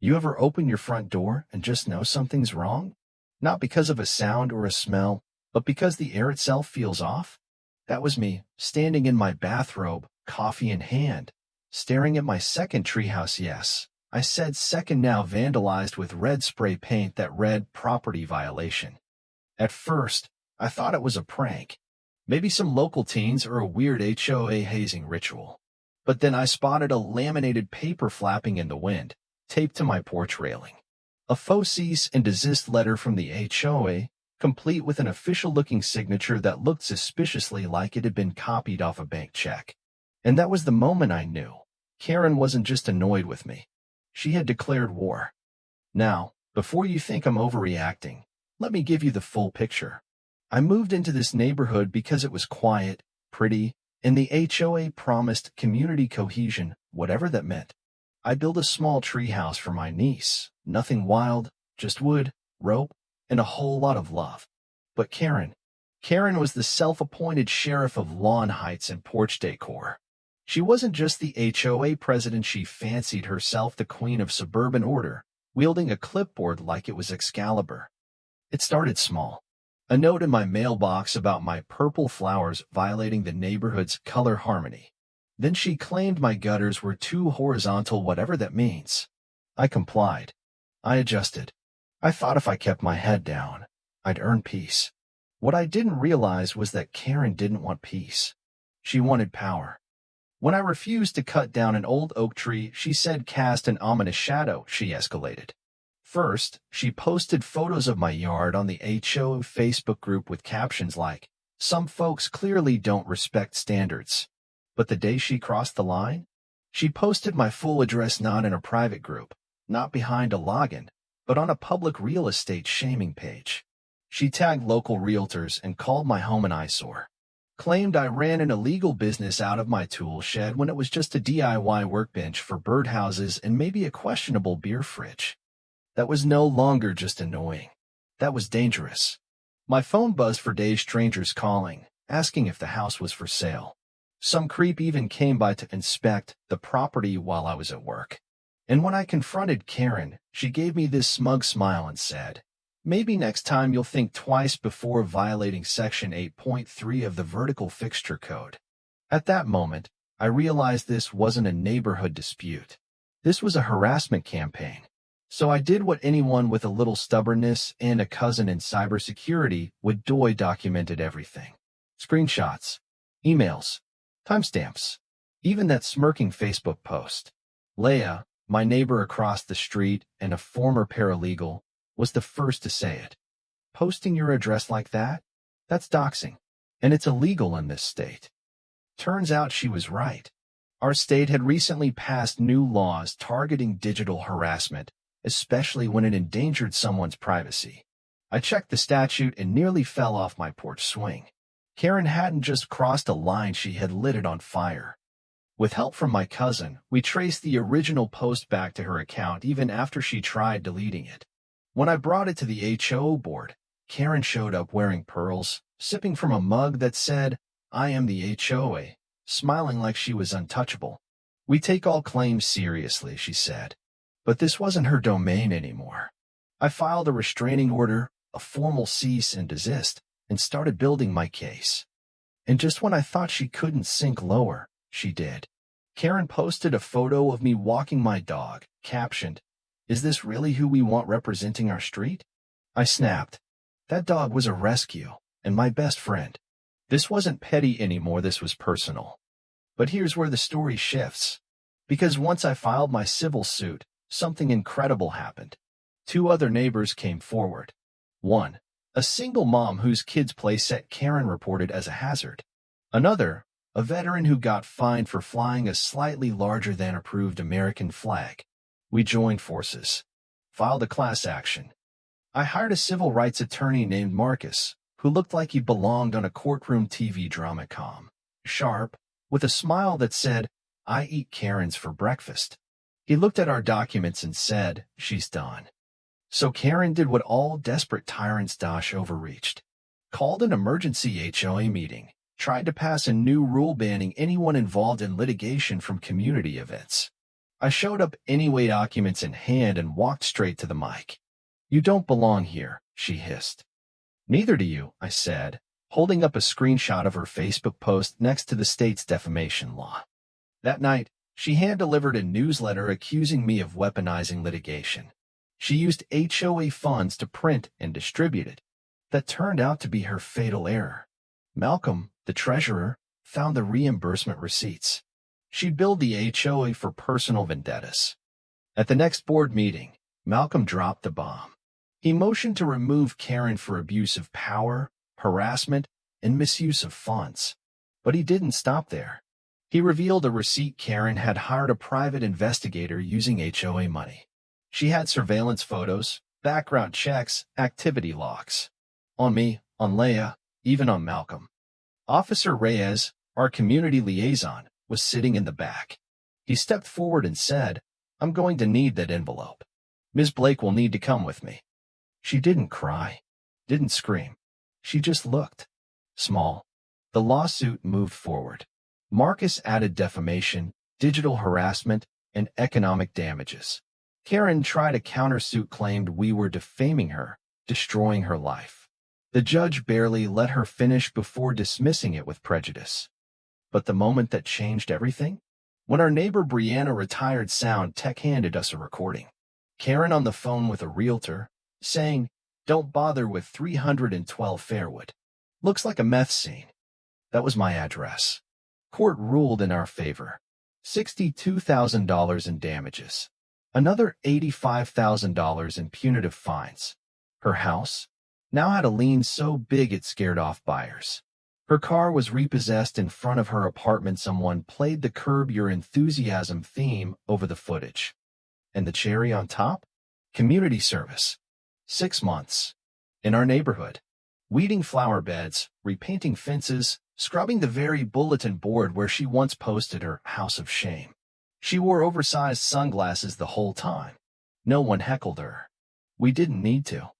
You ever open your front door and just know something's wrong? Not because of a sound or a smell, but because the air itself feels off? That was me, standing in my bathrobe, coffee in hand, staring at my second treehouse. Yes, I said second, now vandalized with red spray paint that read property violation. At first, I thought it was a prank. Maybe some local teens or a weird HOA hazing ritual. But then I spotted a laminated paper flapping in the wind, taped to my porch railing. A faux cease and desist letter from the HOA, complete with an official-looking signature that looked suspiciously like it had been copied off a bank check. And that was the moment I knew. Karen wasn't just annoyed with me. She had declared war. Now, before you think I'm overreacting, let me give you the full picture. I moved into this neighborhood because it was quiet, pretty, and the HOA promised community cohesion, whatever that meant. I built a small treehouse for my niece, nothing wild, just wood, rope, and a whole lot of love. But Karen was the self-appointed sheriff of lawn heights and porch decor. She wasn't just the HOA president, she fancied herself the queen of suburban order, wielding a clipboard like it was Excalibur. It started small. A note in my mailbox about my purple flowers violating the neighborhood's color harmony. Then she claimed my gutters were too horizontal, whatever that means. I complied. I adjusted. I thought if I kept my head down, I'd earn peace. What I didn't realize was that Karen didn't want peace. She wanted power. When I refused to cut down an old oak tree, she said cast an ominous shadow. She escalated. First, she posted photos of my yard on the HOA Facebook group with captions like, "Some folks clearly don't respect standards." But the day she crossed the line, she posted my full address, not in a private group, not behind a login, but on a public real estate shaming page. She tagged local realtors and called my home an eyesore. Claimed I ran an illegal business out of my tool shed when it was just a DIY workbench for birdhouses and maybe a questionable beer fridge. That was no longer just annoying. That was dangerous. My phone buzzed for days, strangers calling, asking if the house was for sale. Some creep even came by to inspect the property while I was at work. And when I confronted Karen, she gave me this smug smile and said, "Maybe next time you'll think twice before violating Section 8.3 of the Vertical Fixture Code." At that moment, I realized this wasn't a neighborhood dispute. This was a harassment campaign. So I did what anyone with a little stubbornness and a cousin in cybersecurity would do. Documented everything. Screenshots, emails, timestamps, even that smirking Facebook post. Leah, my neighbor across the street and a former paralegal, was the first to say it. "Posting your address like that? That's doxing, and it's illegal in this state." Turns out she was right. Our state had recently passed new laws targeting digital harassment, especially when it endangered someone's privacy. I checked the statute and nearly fell off my porch swing. Karen hadn't just crossed a line, she had lit it on fire. With help from my cousin, we traced the original post back to her account even after she tried deleting it. When I brought it to the HOA board, Karen showed up wearing pearls, sipping from a mug that said, "I am the HOA," smiling like she was untouchable. "We take all claims seriously," she said. But this wasn't her domain anymore. I filed a restraining order, a formal cease and desist, and started building my case. And just when I thought she couldn't sink lower, she did. Karen posted a photo of me walking my dog, captioned, "Is this really who we want representing our street?" I snapped. That dog was a rescue, and my best friend. This wasn't petty anymore, this was personal. But here's where the story shifts. Because once I filed my civil suit, something incredible happened. Two other neighbors came forward. One, a single mom whose kid's playset Karen reported as a hazard. Another, a veteran who got fined for flying a slightly larger than approved American flag. We joined forces, filed a class action. I hired a civil rights attorney named Marcus, who looked like he belonged on a courtroom TV drama, calm, sharp, with a smile that said, "I eat Karens for breakfast." He looked at our documents and said, "She's done." So Karen did what all desperate tyrants overreached. Called an emergency HOA meeting, tried to pass a new rule banning anyone involved in litigation from community events. I showed up anyway, documents in hand, and walked straight to the mic. "You don't belong here," she hissed. "Neither do you," I said, holding up a screenshot of her Facebook post next to the state's defamation law. That night, she hand-delivered a newsletter accusing me of weaponizing litigation. She used HOA funds to print and distribute it. That turned out to be her fatal error. Malcolm, the treasurer, found the reimbursement receipts. She billed the HOA for personal vendettas. At the next board meeting, Malcolm dropped the bomb. He motioned to remove Karen for abuse of power, harassment, and misuse of funds. But he didn't stop there. He revealed a receipt Karen had hired a private investigator using HOA money. She had surveillance photos, background checks, activity logs. On me, on Leah, even on Malcolm. Officer Reyes, our community liaison, was sitting in the back. He stepped forward and said, "I'm going to need that envelope. Ms. Blake will need to come with me." She didn't cry, didn't scream. She just looked. Small. The lawsuit moved forward. Marcus added defamation, digital harassment, and economic damages. Karen tried a countersuit, claimed we were defaming her, destroying her life. The judge barely let her finish before dismissing it with prejudice. But the moment that changed everything? When our neighbor Brianna, retired sound tech, handed us a recording. Karen on the phone with a realtor, saying, "Don't bother with 312 Fairwood. Looks like a meth scene." That was my address. Court ruled in our favor. $62,000 in damages. Another $85,000 in punitive fines. Her house now had a lien so big it scared off buyers. Her car was repossessed in front of her apartment. Someone played the Curb Your Enthusiasm theme over the footage. And the cherry on top? Community service. 6 months. In our neighborhood. Weeding flower beds, repainting fences, scrubbing the very bulletin board where she once posted her house of shame. She wore oversized sunglasses the whole time. No one heckled her. We didn't need to.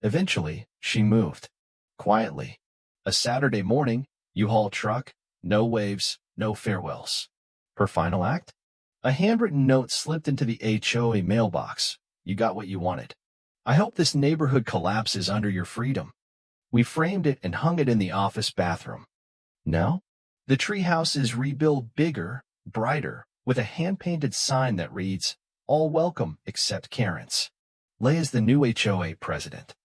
Eventually, she moved. Quietly. A Saturday morning, U-Haul truck, no waves, no farewells. Her final act? A handwritten note slipped into the HOA mailbox. "You got what you wanted. I hope this neighborhood collapses under your freedom." We framed it and hung it in the office bathroom. Now, the treehouse is rebuilt bigger, brighter, with a hand-painted sign that reads, "All welcome except Karen's." Leigh is the new HOA president.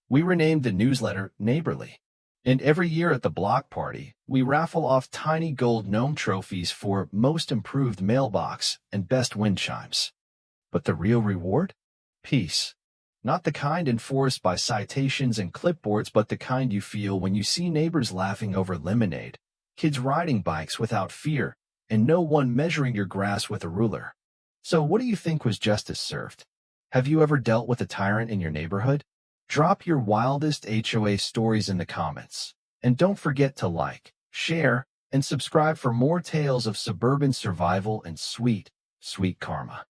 We renamed the newsletter Neighborly. And every year at the block party, we raffle off tiny gold gnome trophies for most improved mailbox and best wind chimes. But the real reward? Peace. Not the kind enforced by citations and clipboards, but the kind you feel when you see neighbors laughing over lemonade, kids riding bikes without fear, and no one measuring your grass with a ruler. So what do you think was justice served? Have you ever dealt with a tyrant in your neighborhood? Drop your wildest HOA stories in the comments. And don't forget to like, share, and subscribe for more tales of suburban survival and sweet, sweet karma.